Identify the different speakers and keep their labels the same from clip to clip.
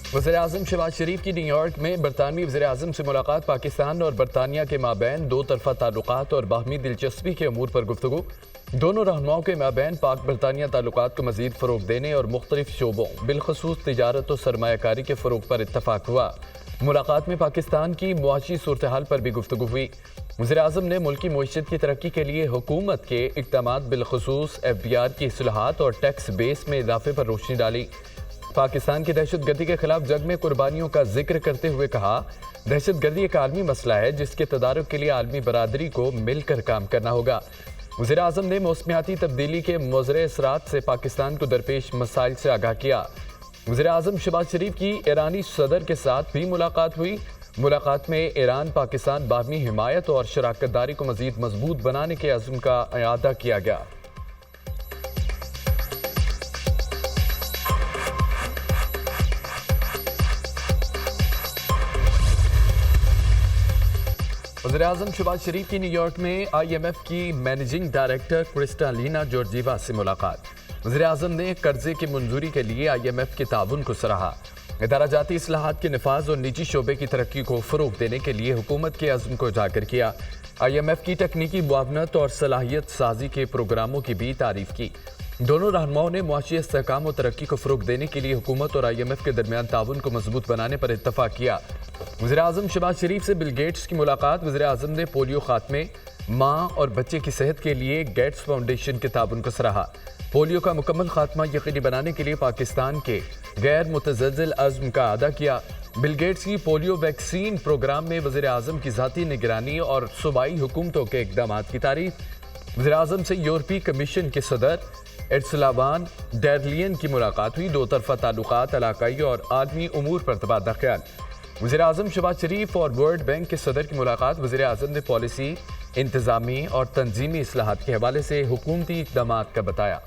Speaker 1: वज़ीर-ए-आज़म शहबाज शरीफ की न्यूयॉर्क में बरतानवी वज़ीर-ए-आज़म से मुलाकात। पाकिस्तान और बरतानिया के माबैन दो तरफ़ा ताल्लुकात और बाहमी दिलचस्पी के अमूर पर गुफ्तगू। दोनों रहनुमाओं के माबैन पाक बरतानिया ताल्लुकात को मज़ीद फ़रोग़ देने और मुख्तलिफ शोबों बिलखसूस तिजारत और सरमायाकारी के फ़रोग़ पर इत्तफ़ाक़ हुआ। मुलाकात में पाकिस्तान की मुआशी सूरत हाल पर भी गुफ्तगू हुई। वज़ीर-ए-आज़म ने मुल्की मईशत की तरक्की के लिए हुकूमत के इक़दामात बिलखसूस FBR की इस्लाहात और टैक्स बेस में इजाफे पर रोशनी डाली। पाकिस्तान की दहशतगर्दी के खिलाफ जंग में कुर्बानियों का जिक्र करते हुए कहा, दहशतगर्दी एक आलमी मसला है जिसके तदारुक के लिए आलमी बरादरी को मिलकर काम करना होगा। वज़ीर-ए-आज़म ने मौसमियाती तब्दीली के मुज़रे असरात से पाकिस्तान को दरपेश मसाइल से आगाह किया। वज़ीर-ए-आज़म शहबाज शरीफ की ईरानी सदर के साथ भी मुलाकात हुई। मुलाकात में ईरान पाकिस्तान बाहमी हिमायत और शराकत दारी को मज़ीद मजबूत बनाने के अज़्म का इआदा किया गया। वज़ीर-ए-आज़म शहबाज शरीफ की न्यूयॉर्क में IMF की मैनेजिंग डायरेक्टर क्रिस्टालिना जॉर्जीवा से मुलाकात। वज़ीर-ए-आज़म ने कर्जे की मंजूरी के लिए IMF के ताउन को सराहा। इदारा जाती इस्लाहात के निफाज और निजी शोबे की तरक्की को फ़रोग़ देने के लिए हुकूमत के अज़्म को उजागर किया। IMF की तकनीकी मुआवनत और सलाहियत साजी के प्रोग्रामों की भी तारीफ की। दोनों रहनुमाओं ने मुआशी इस्तेहकाम और तरक्की को फ़रोग़ देने के लिए हुकूमत और IMF के दरमियान ताउन को मजबूत बनाने पर इत्तफ़ाक़ किया। वज़ीर-ए-आज़म शहबाज शरीफ से बिल गेट्स की मुलाकात। वज़ीर-ए-आज़म ने पोलियो खात्मे, माँ और बच्चे की सेहत के लिए गेट्स फाउंडेशन के ताउन को सराहा। पोलियो का मुकम्मल खात्मा यकीनी बनाने के लिए पाकिस्तान के गैर मुतज़लज़िल अज़्म का अदा किया। बिल गेट्स की पोलियो वैक्सीन प्रोग्राम में वज़ीर-ए-आज़म की ज़ाती निगरानी और सूबाई हुकूमतों के इक़दामात की तारीफ। वज़ीर-ए-आज़म से यूरोपीय कमीशन के सदर उर्सुला वॉन डेर लियन की मुलाकात हुई। दो तरफ़ा ताल्लुकात, इलाकाई और आलमी उमूर पर तबादला ख्याल। वज़ीर-ए-आज़म शहबाज शरीफ और वर्ल्ड बैंक के सदर की मुलाकात। वज़ीर-ए-आज़म ने पॉलिसी, इंतज़ामी और तंजीमी इस्लाहात के हवाले से हुकूमती इक़दामात का बताया।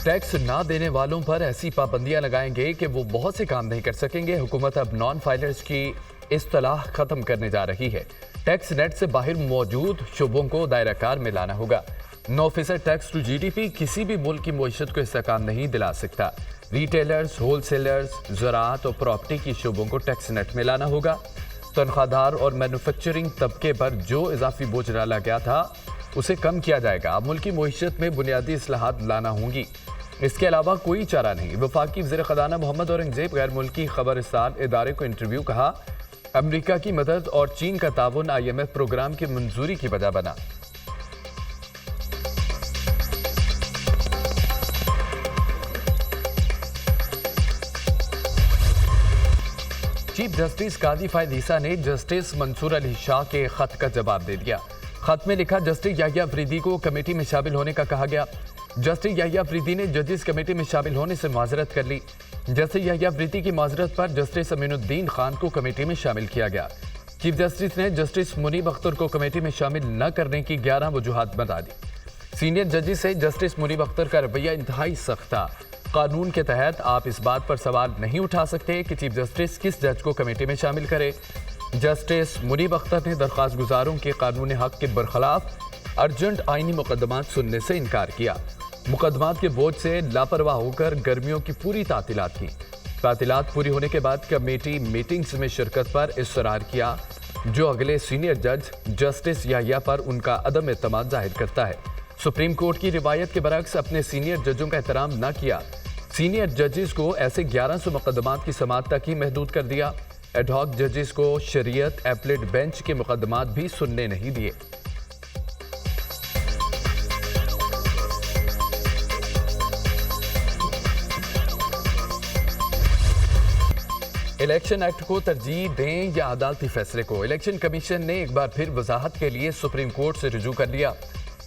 Speaker 1: टैक्स ना देने वालों पर ऐसी पाबंदियां लगाएंगे कि वो बहुत से काम नहीं कर सकेंगे। हुकूमत अब नॉन फाइलर्स की इस्तिलाह खत्म करने जा रही है। टैक्स नेट से बाहर मौजूद शुबों को दायरा कार में लाना होगा। 9% टैक्स टू GDP किसी भी मुल्क की मईशत को इस्तेहकाम नहीं दिला सकता। रिटेलर्स, होलसेलर्स, ज़राअत और प्रॉपर्टी की शुबों को टैक्स नेट में लाना होगा। तनख्वाहदार और मैन्युफैक्चरिंग तबके पर जो इजाफी बोझ डाला गया था उसे कम किया जाएगा। अब मुल्की मईशत में बुनियादी इस्लाहात लाना होंगी, इसके अलावा कोई चारा नहीं। वफाकी वज़ीर ख़ज़ाना मोहम्मद औरंगज़ेब गैर मुल्की खबरसार इदारे को इंटरव्यू कहा, अमरीका की मदद और चीन का ताउन IMF प्रोग्राम की मंजूरी की वजह बना। चीफ जस्टिस काजी फायद ईसा ने जस्टिस मंसूर अली शाह के खत का जवाब दे दिया। खत में लिखा, जस्टिस याहिया अफरीदी को कमेटी में शामिल होने का कहा गया। जस्टिस याहिया अफरीदी ने जजेस कमेटी में शामिल होने से माजरत कर ली। जस्टिस याहिया अफरीदी की माजरत पर जस्टिस अमीनुद्दीन खान को कमेटी में शामिल किया गया। चीफ जस्टिस ने जस्टिस मुनीब अख्तर को कमेटी में शामिल न करने की 11 वजूहात बता दी। सीनियर जजेस से जस्टिस मुनीब अख्तर का रवैया इंतहाई सख्त था। कानून के तहत आप इस बात पर सवाल नहीं उठा सकते कि चीफ जस्टिस किस जज को कमेटी में शामिल करे। जस्टिस मुनीब अख्तर ने दरख्वास्त गुजारों के कानून हक के बरखिलाफ अर्जेंट आइनी मुकदमात सुनने से इनकार किया। मुकदमात के बोझ से लापरवाह होकर गर्मियों की पूरी तातीलात की। तातीलात पूरी होने के बाद कमेटी मीटिंग्स में शिरकत पर इसरार किया, जो अगले सीनियर जज जस्टिस याहिया पर उनका अदम एतमाद जाहिर करता है। सुप्रीम कोर्ट की रिवायत के बरक्स अपने सीनियर जजों का एहतराम न किया। सीनियर जजेस को ऐसे 1100 मुकदमात की समाअत तक ही महदूद कर दिया। एडहॉक जजेस को शरीयत एपलेट बेंच के मुकदमात भी सुनने नहीं दिए। इलेक्शन एक्ट को तरजीह दें या अदालती फैसले को, इलेक्शन कमीशन ने एक बार फिर वजाहत के लिए सुप्रीम कोर्ट से रुजू कर लिया।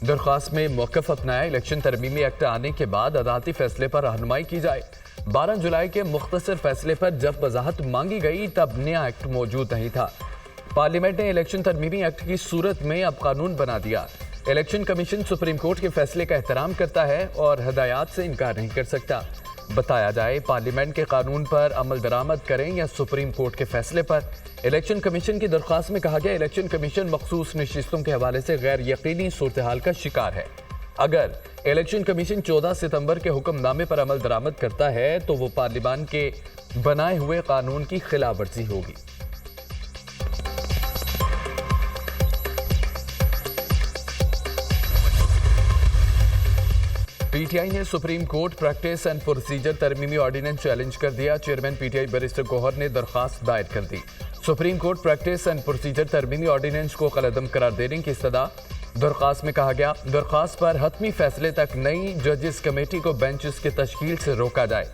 Speaker 1: दरख्वास्त में मौक़िफ़ अपनाया, इलेक्शन तरमीमी एक्ट आने के बाद अदालती फैसले पर रहनुमाई की जाए। 12 जुलाई के मुख्तसर फैसले पर जब वजाहत मांगी गई तब नया एक्ट मौजूद नहीं था। पार्लियामेंट ने इलेक्शन तरमीमी एक्ट की सूरत में अब कानून बना दिया। इलेक्शन कमीशन सुप्रीम कोर्ट के फैसले का एहतराम करता है और हदायत से इनकार नहीं कर सकता। बताया जाए। पार्लियामेंट के कानून पर अमल दरामद करें या सुप्रीम कोर्ट के फैसले पर। इलेक्शन कमीशन की दरख्वास्त में कहा गया, इलेक्शन कमीशन मखसूस नशिस्तों के हवाले से गैर यकीनी सूरत हाल का शिकार है। अगर इलेक्शन कमीशन 14 सितंबर के हुक्मनामे पर अमल दरामद करता है तो वो पार्लियामेंट के बनाए हुए कानून की खिलाफवर्जी होगी। पीटीआई ने supreme court practice and procedure तरमीमी ऑर्डिनेंस चैलेंज कर दिया। चेयरमैन पीटीआई बैरिस्टर गौहर ने दरखास्त दायर कर दी। Supreme court practice and procedure तरमीमी ऑर्डिनेंस को कलअदम करार देने की इस्तदा। दरखास्त में कहा गया, दरखास्त पर हतमी फैसले तक नई जजेस कमेटी को बेंचेस की तश्कील से रोका जाए।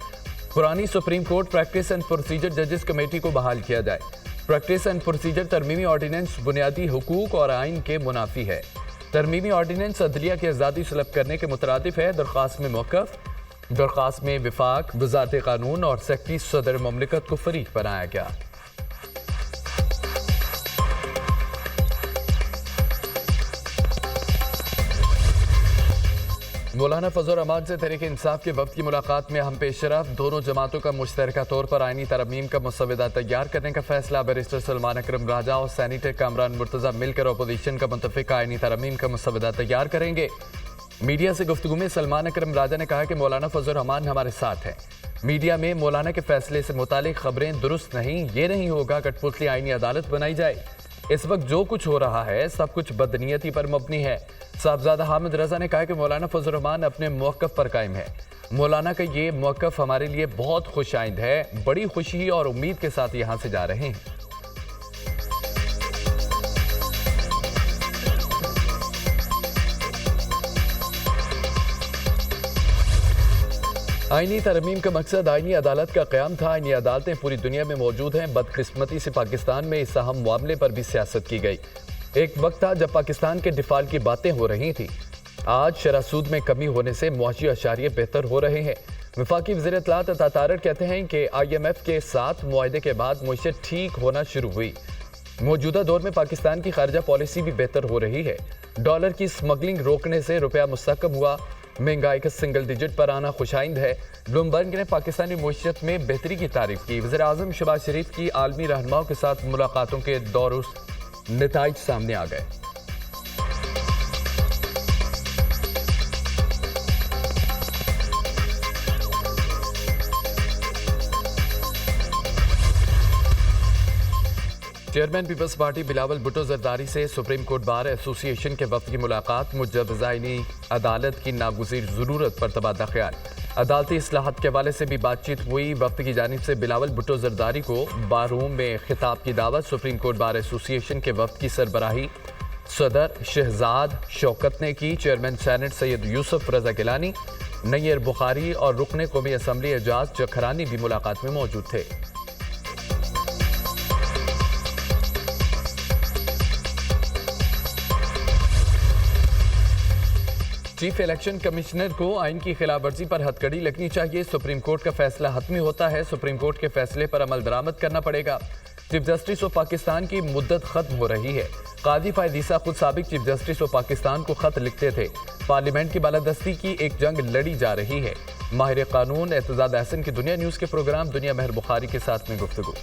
Speaker 1: पुरानी supreme court practice and procedure जजेस कमेटी को बहाल किया जाए। प्रैक्टिस एंड प्रोसीजर तरमीमी ऑर्डिनेंस बुनियादी हुकूक और आइन के मुनाफी है। तरमीमी ऑर्डिनेंस अदलिया की आज़ादी सलब करने के मुतरादिफ है। दरखास्त में मौक़िफ़, दरखास्त में विफाक, वज़ारत कानून और सेक्रेटरी सदर ममलिकत को फरीक बनाया गया। मौलाना फजल रहमान से तहरीक इंसाफ के वक्त की मुलाकात में अहम पेशरफ। दोनों जमातों का मुश्तरका तौर पर आइनी तरमीम का मसवदा तैयार करने का फैसला। बैरिस्टर सलमान अकरम राजा और सैनेटर कामरान मुर्तज़ा मिलकर अपोजिशन का मुतफ़िक़ा आइनी तरमीम का मसवदा तैयार करेंगे। मीडिया से गुफ्तगू में सलमान अकरम राजा ने कहा कि मौलाना फजल रहमान हमारे साथ हैं। मीडिया में मौलाना के फैसले से मुतालिक खबरें दुरुस्त नहीं, ये नहीं होगा कठपुतली आइनी अदालत बनाई जाए। इस वक्त जो कुछ हो रहा है सब कुछ बदनीयती पर मबनी है। साहबजादा हामिद रजा ने कहा कि मौलाना फजल रहमान अपने मौक़िफ़ पर कायम है। मौलाना का ये मौक़िफ़ हमारे लिए बहुत खुशाइंद है। बड़ी खुशी और उम्मीद के साथ यहाँ से जा रहे हैं। आइनी तरमीम का मकसद आइनी अदालत का क़याम था। आइनी अदालतें पूरी दुनिया में मौजूद हैं। बदकिस्मती से पाकिस्तान में इस अहम मामले पर भी सियासत की गई। एक वक्त था जब पाकिस्तान के डिफ़ाल्ट की बातें हो रही थी। आज शरह सूद में कमी होने से मुआशी अशारिये बेहतर हो रहे हैं। वफाकी वज़ीर इत्तलात अता तारड़ कहते हैं कि IMF के साथ मुआहदे के बाद मईशत ठीक होना शुरू हुई। मौजूदा दौर में पाकिस्तान की खारजा पॉलिसी भी बेहतर हो रही है। डॉलर की स्मगलिंग रोकने से रुपया मुस्तहकम हुआ। महंगाई का सिंगल डिजिट पर आना खुशाइंद है। ब्लूमबर्ग ने पाकिस्तानी मईशत में बेहतरी की तारीफ की। वज़ीर आज़म शहबाज शरीफ की आलमी रहनुमाओं के साथ मुलाकातों के दौर नताइज सामने आ गए। Chairman People's Party Bilawal Bhutto Zardari से सुप्रीम कोर्ट बार एसोसिएशन के वक्त की मुलाकात। मुजवज़ा आइनी अदालत की नागुज़ीर ज़रूरत पर तबादला ख्याल। अदालती इस्लाहत के हवाले से भी बातचीत हुई। वक्त की जानिब से बिलावल भुट्टो जरदारी को बारूम में खिताब की दावत। सुप्रीम कोर्ट बार एसोसिएशन के वक्त की सरबराही सदर शहजाद शौकत ने की। चेयरमैन सेनेट सैयद यूसुफ रजा गिलानी, नैयर बुखारी और रुकने कौमी असम्बली एजाज चखरानी भी मुलाकात में मौजूद थे। चीफ इलेक्शन कमिश्नर को आइन की खिलाफवर्जी पर हथकड़ी लगनी चाहिए। सुप्रीम कोर्ट का फैसला हतमी होता है। सुप्रीम कोर्ट के फैसले पर अमल दरामद करना पड़ेगा। चीफ जस्टिस ऑफ पाकिस्तान की मुद्दत खत्म हो रही है। काजी फायदीसा खुद साबिक चीफ जस्टिस ऑफ पाकिस्तान को खत लिखते थे। पार्लियामेंट की बालादस्ती की एक जंग लड़ी जा रही है। माहिर कानून एतजाद अहसन की दुनिया न्यूज़ के प्रोग्राम दुनिया महर बुखारी के साथ में गुफ्तगू।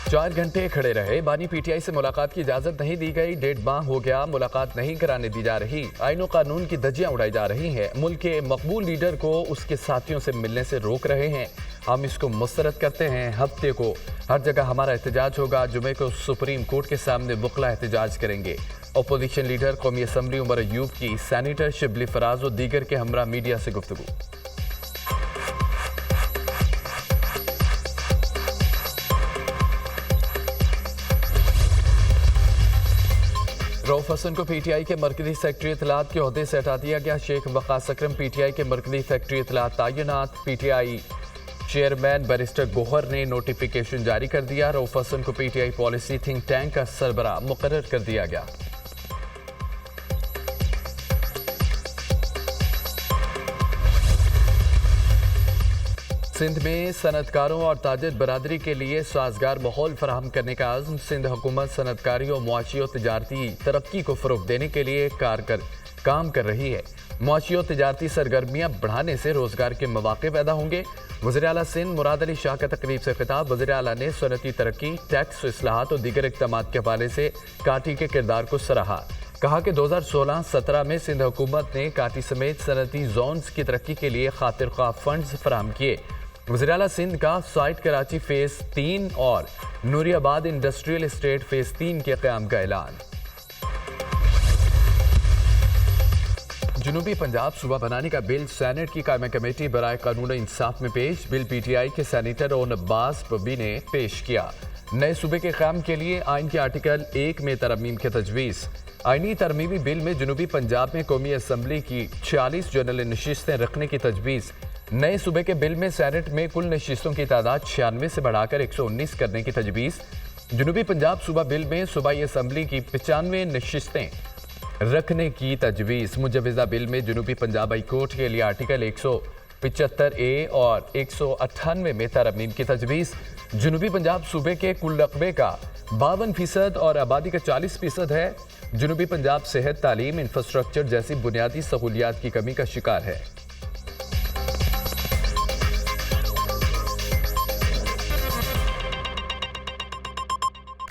Speaker 1: चार घंटे खड़े रहे। बानी पीटीआई से मुलाकात की इजाजत नहीं दी गई। 1.5 माह हो गया, मुलाकात नहीं कराने दी जा रही। आईनो कानून की धज्जियां उड़ाई जा रही हैं। मुल्क के मकबूल लीडर को उसके साथियों से मिलने से रोक रहे हैं। हम इसको मुस्तरद करते हैं। हफ्ते को हर जगह हमारा एहतजाज होगा। जुमे को सुप्रीम कोर्ट के सामने बुकला एहतजाज करेंगे। अपोजिशन लीडर कौमी असम्बली उमर अयूब की सैनेटर शिबली फराज और दीगर के हमरा मीडिया से गुफ्तगू। रऊफ हसन को पीटीआई के मरकजी सेक्रेटरी इत्तलात के ओहदे से हटा दिया गया। शेख वक़ास अकरम पीटीआई के मरकजी सेक्रेटरी इत्तलात तैनात। पीटीआई चेयरमैन बैरिस्टर गौहर ने नोटिफिकेशन जारी कर दिया। रऊफ हसन को पीटीआई पॉलिसी थिंक टैंक का सरबराह मुकर्रर कर दिया गया। सिंध में सनतकारों और ताजिर बरादरी के लिए साजगार माहौल फराहम करने का आज़म। सिंध हुकूमत सनतकारी और मुआशी और तजारती तरक्की को फ़रोग़ देने के लिए काम कर रही है। मुआशी और तजारती सरगर्मियाँ बढ़ाने से रोज़गार के मौक़े पैदा होंगे। वज़ीर आला सिंध मुराद अली शाह का तकरीब से खिताब। वज़ीर आला ने सनती तरक्की, टैक्स इस्लाहात और दीगर इक़दामात के हवाले से काटी के किरदार को सराहा। कहा कि 2016-17 में सिंध हुकूमत ने काटी समेत सनती जोन्स की तरक्की के लिए खातिर ख्वाह फंड्स फराहम किए। वज़ीर आला सिंध का साइट कराची फ़ेज़ 3 और नूरियाबाद इंडस्ट्रियल एस्टेट फ़ेज़ 3 के क़याम का ऐलान। जनूबी पंजाब सूबा बनाने का बिल सेनेट की कायमी कमेटी बराए कानून इंसाफ में पेश। बिल PTI के सेनेटर ओन अब्बास पब्बी ने पेश किया। नए सूबे के क़याम के लिए आइन के आर्टिकल 1 में तरमीम की तजवीज़। आइनी तरमीमी बिल में जनूबी पंजाब में कौमी असम्बली की 46 जनरल नशिस्तें रखने की तजवीज़। नए सूबे के बिल में सेनेट में कुल नशिस्तों की तादाद 96 से बढ़ाकर 119 करने की तजवीज़। जनूबी पंजाब सूबा बिल में सूबाई असम्बली की 95 नशिस्तें रखने की तजवीज़। मुजवज़ा बिल में जनूबी पंजाब हाई कोर्ट के लिए आर्टिकल 175A और 198 में तरमीम की तजवीज़। जनूबी पंजाब सूबे के कुल रकबे का 52% और आबादी का 40% है। जनूबी पंजाब सेहत, तालीम, इंफ्रास्ट्रक्चर जैसी बुनियादी सहूलियात की कमी का शिकार है।